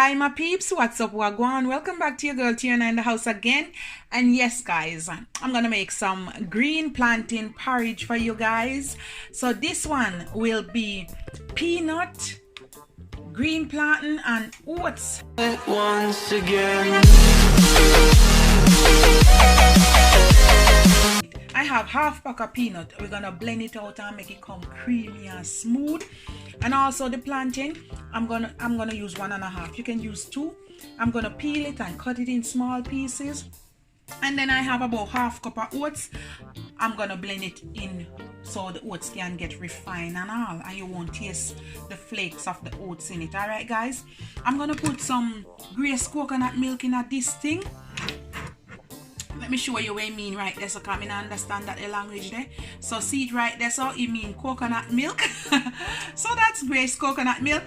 Hi my peeps, what's up, wagwan? Welcome back to your girl Tiana in the house again. And yes guys, I'm gonna make some green plantain porridge for you guys. So this one will be peanut, green plantain and oats. Once again, I have half pack of peanut. We're gonna blend it out and make it come creamy and smooth. And also the plantain, I'm gonna use 1.5. You can use 2. I'm gonna peel it and cut it in small pieces. And then I have about half cup of oats. I'm gonna blend it in so the oats can get refined and all, and you won't taste the flakes of the oats in it. All right guys, I'm gonna put some grace coconut milk in this thing. Let me show you what I mean right there, so come in and understand that the language there. So see it right there, so it means coconut milk. So that's Grace coconut milk.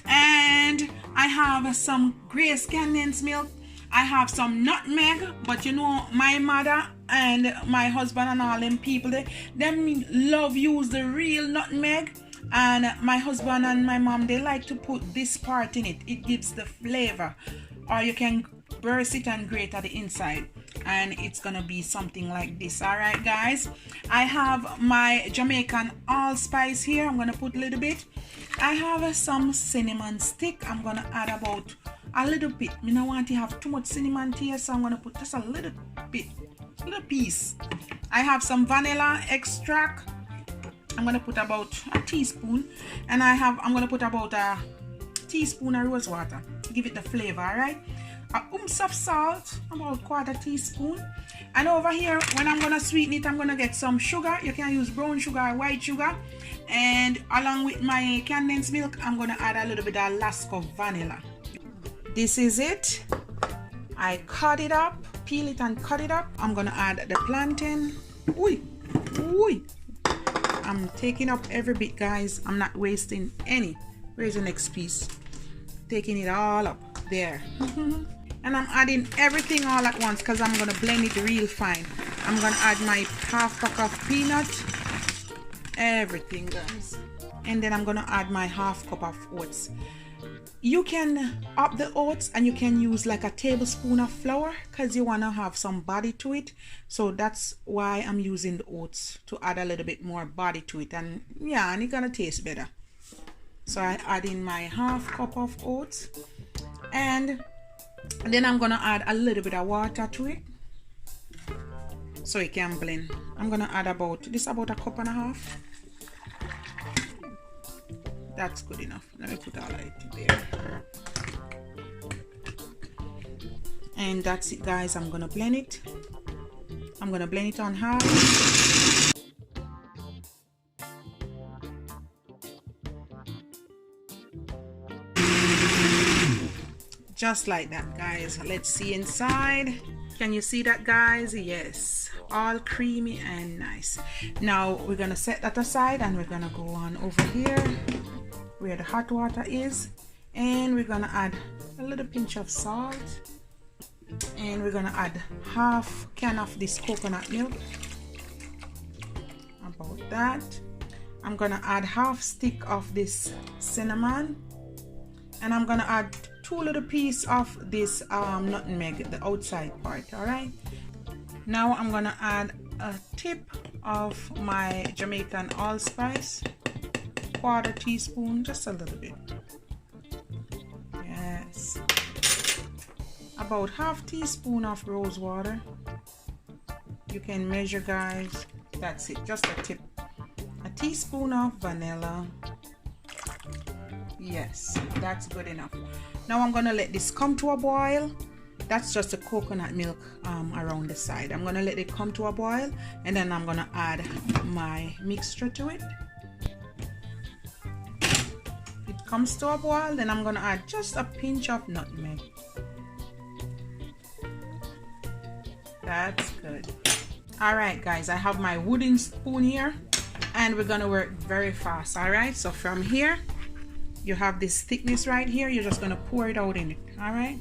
And I have some Grace condensed milk. I have some nutmeg, but you know my mother and my husband and all them people, them love use the real nutmeg. And my husband and my mom, they like to put this part in it. It gives the flavor. Or you can burst it and grate at the inside, and it's gonna be something like this. All right guys, I have my Jamaican allspice here. I'm gonna put a little bit. I have some cinnamon stick. I'm gonna add about a little bit. I don't want to have too much cinnamon here, so I'm gonna put just a little bit, little piece. I have some vanilla extract. I'm gonna put about a teaspoon, and I'm gonna put about a teaspoon of rose water to give it the flavor. All right, a ounce of salt, about 1/4 teaspoon. And over here, when I'm gonna sweeten it, I'm gonna get some sugar. You can use brown sugar or white sugar. And along with my condensed milk, I'm gonna add a little bit of Lasco vanilla. This is it. I cut it up, peel it and cut it up. I'm gonna add the plantain. Ooh. I'm taking up every bit, guys. I'm not wasting any. Where's the next piece? Taking it all up there. And I'm adding everything all at once because I'm gonna blend it real fine. I'm gonna add my half pack of peanut, everything guys, and then I'm gonna add my half cup of oats. You can up the oats and you can use like a tablespoon of flour because you want to have some body to it. So that's why I'm using the oats, to add a little bit more body to it, and yeah, and it's gonna taste better. So I add in my half cup of oats, and then I'm gonna add a little bit of water to it so it can blend. I'm gonna add about 1.5 cups. That's good enough. Let me put all of it there. And that's it guys. I'm gonna blend it. I'm gonna blend it on high. Just like that guys. Let's see inside. Can you see that guys? Yes, all creamy and nice. Now we're gonna set that aside, and we're gonna go on over here where the hot water is, and we're gonna add a little pinch of salt, and we're gonna add half can of this coconut milk, about that. I'm gonna add half stick of this cinnamon, and I'm gonna add 2 little pieces of this nutmeg, the outside part. All right, now I'm gonna add a tip of my Jamaican allspice, 1/4 teaspoon, just a little bit. Yes, about half teaspoon of rose water. You can measure guys. That's it, just a tip. A teaspoon of vanilla. Yes, that's good enough. Now I'm gonna let this come to a boil. That's just the coconut milk around the side. I'm gonna let it come to a boil, and then I'm gonna add my mixture to it. It comes to a boil, then I'm gonna add just a pinch of nutmeg. That's good. All right guys, I have my wooden spoon here, and we're gonna work very fast. All right, so from here you have this thickness right here. You're just gonna pour it out in it. All right,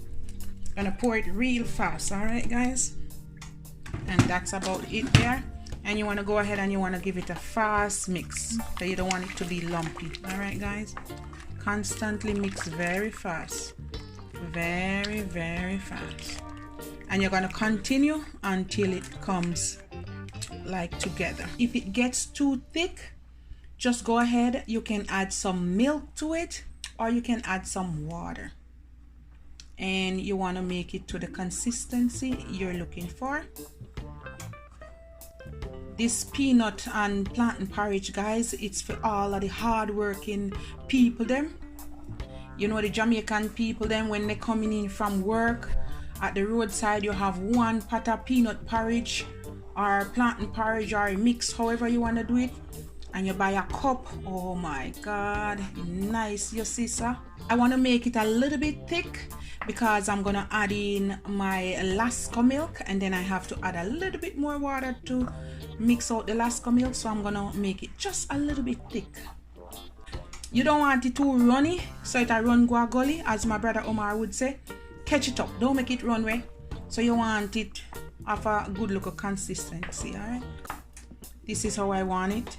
gonna pour it real fast. All right guys, and that's about it there. And you want to go ahead and you want to give it a fast mix, so you don't want it to be lumpy. All right guys, constantly mix very fast, very, very fast. And you're gonna continue until it comes like together. If it gets too thick, just go ahead, you can add some milk to it, or you can add some water. And you want to make it to the consistency you're looking for. This peanut and plantain porridge, guys, it's for all of the hard-working people them. You know, the Jamaican people them, when they're coming in from work, at the roadside you have one pot of peanut porridge or plantain porridge, or a mix, however you want to do it, and you buy a cup. Oh my god, nice, you see, sir. I want to make it a little bit thick because I'm gonna add in my Rasta milk, and then I have to add a little bit more water to mix out the Rasta milk, so I'm gonna make it just a little bit thick. You don't want it too runny, so it'll run go a gully, as my brother Omar would say. Catch it up, don't make it run way. So you want it of a good look of consistency. All right, this is how I want it.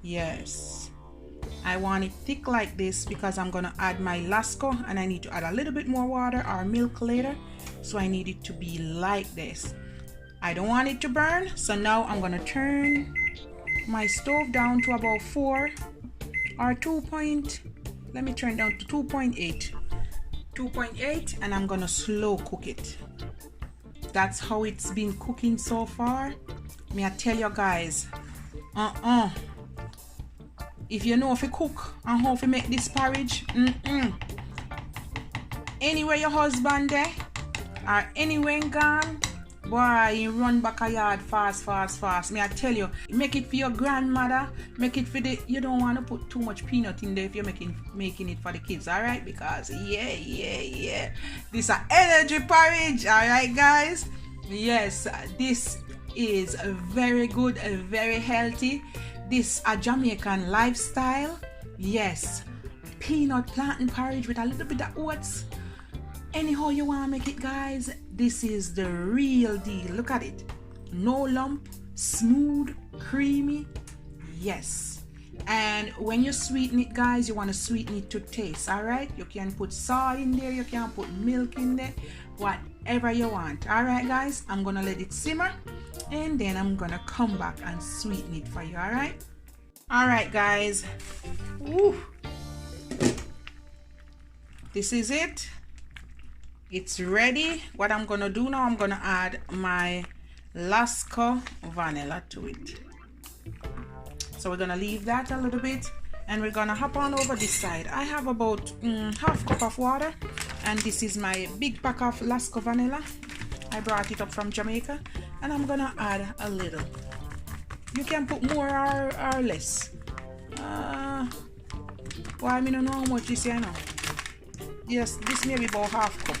Yes, I want it thick like this because I'm gonna add my Rasta, and I need to add a little bit more water or milk later, so I need it to be like this. I don't want it to burn, so now I'm gonna turn my stove down to about 4 or 2 point, let me turn down to 2.8, and I'm gonna slow cook it. That's how it's been cooking so far. May I tell you guys, if you know if you cook and how to make this porridge, anywhere your husband there or anywhere gone, boy, you run back a yard fast. May I tell you, make it for your grandmother, make it for the, you don't want to put too much peanut in there if you're making it for the kids, all right? Because yeah, this is energy porridge, all right, guys? Yes, this is very good, very healthy. This a Jamaican lifestyle. Yes, peanut plantain porridge with a little bit of oats. Anyhow you want to make it, guys, this is the real deal. Look at it, no lump, smooth, creamy. Yes, and when you sweeten it, guys, you want to sweeten it to taste. All right, you can put salt in there, you can put milk in there, whatever you want. All right, guys, I'm gonna let it simmer, and then I'm gonna come back and sweeten it for you. All right, guys. Woo. This is it. It's ready. What I'm gonna do now, I'm gonna add my Rasta vanilla to it. So we're gonna leave that a little bit, and we're gonna hop on over this side. I have about half cup of water, and this is my big pack of Rasta vanilla. I brought it up from Jamaica, and I'm gonna add a little. You can put more or less. Well, I don't know how much this here now. Yes, this may be about half cup.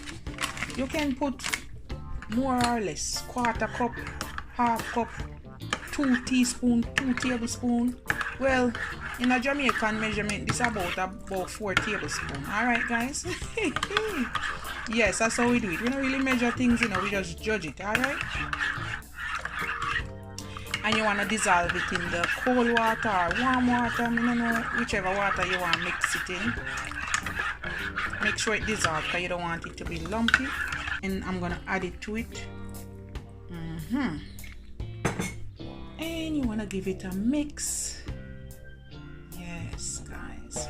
You can put more or less, quarter cup, half cup, 2 teaspoons, 2 tablespoons. Well, in a Jamaican measurement, this is about 4 tablespoons. All right, guys. Yes, that's how we do it. We don't really measure things, you know, we just judge it. All right. And you want to dissolve it in the cold water or warm water, I don't know, whichever water you want to mix it in. Make sure it dissolves because you don't want it to be lumpy. And I'm going to add it to it. And you want to give it a mix. Yes, guys.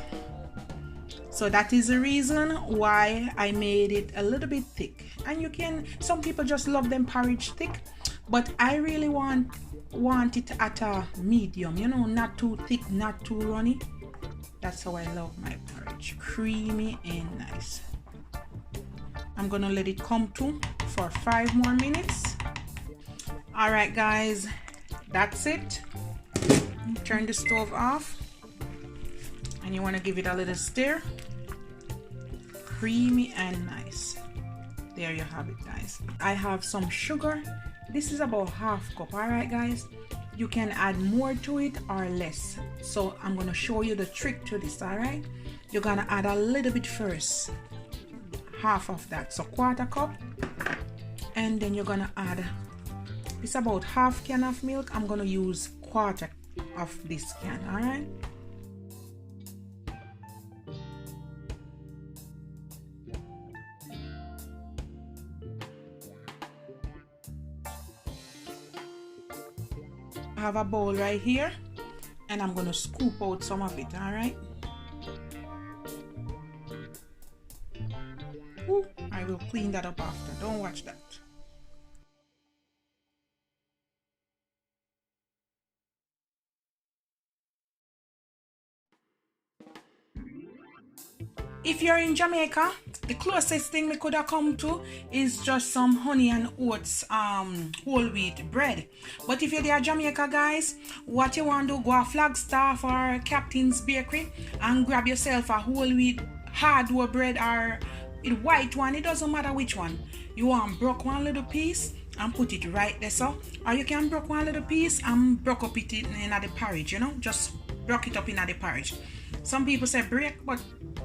So that is the reason why I made it a little bit thick. And you can, some people just love them porridge thick, but I really want it at a medium, you know, not too thick, not too runny. That's how I love my porridge, creamy and nice. I'm gonna let it come to for 5 more minutes. All right, guys, that's it. Turn the stove off, and you want to give it a little stir. Creamy and nice. There you have it, guys. I have some sugar. This is about half cup. All right, guys, you can add more to it or less. So I'm going to show you the trick to this. All right, you're going to add a little bit first, half of that, so quarter cup, and then you're going to add, it's about half can of milk. I'm going to use quarter of this can. All right, I have a bowl right here, and I'm gonna scoop out some of it. All right. Ooh, I will clean that up after. Don't watch that. If you're in Jamaica, the closest thing we could have come to is just some honey and oats whole wheat bread. But if you're there Jamaica, guys, what you want to do, go to Flagstaff or Captain's Bakery and grab yourself a whole wheat hardware bread or a white one. It doesn't matter which one. You want broke one little piece and put it right there, so. Or you can broke one little piece and broke up it in the porridge, you know, just broke it up in the porridge. Some people say break, but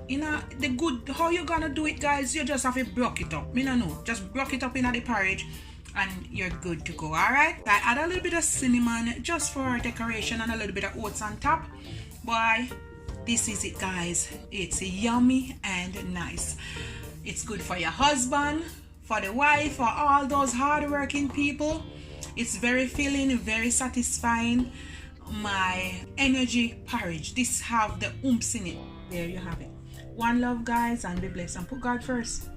you know the good how you gonna do it, guys, you just have to broke it up. Me no know, just broke it up in the porridge and you're good to go. All right, I add a little bit of cinnamon just for decoration and a little bit of oats on top. Boy, this is it, guys. It's yummy and nice. It's good for your husband, for the wife, for all those hard-working people. It's very filling, very satisfying. My energy porridge. This have the oomph in it. There you have it. One love, guys, and be blessed and put God first.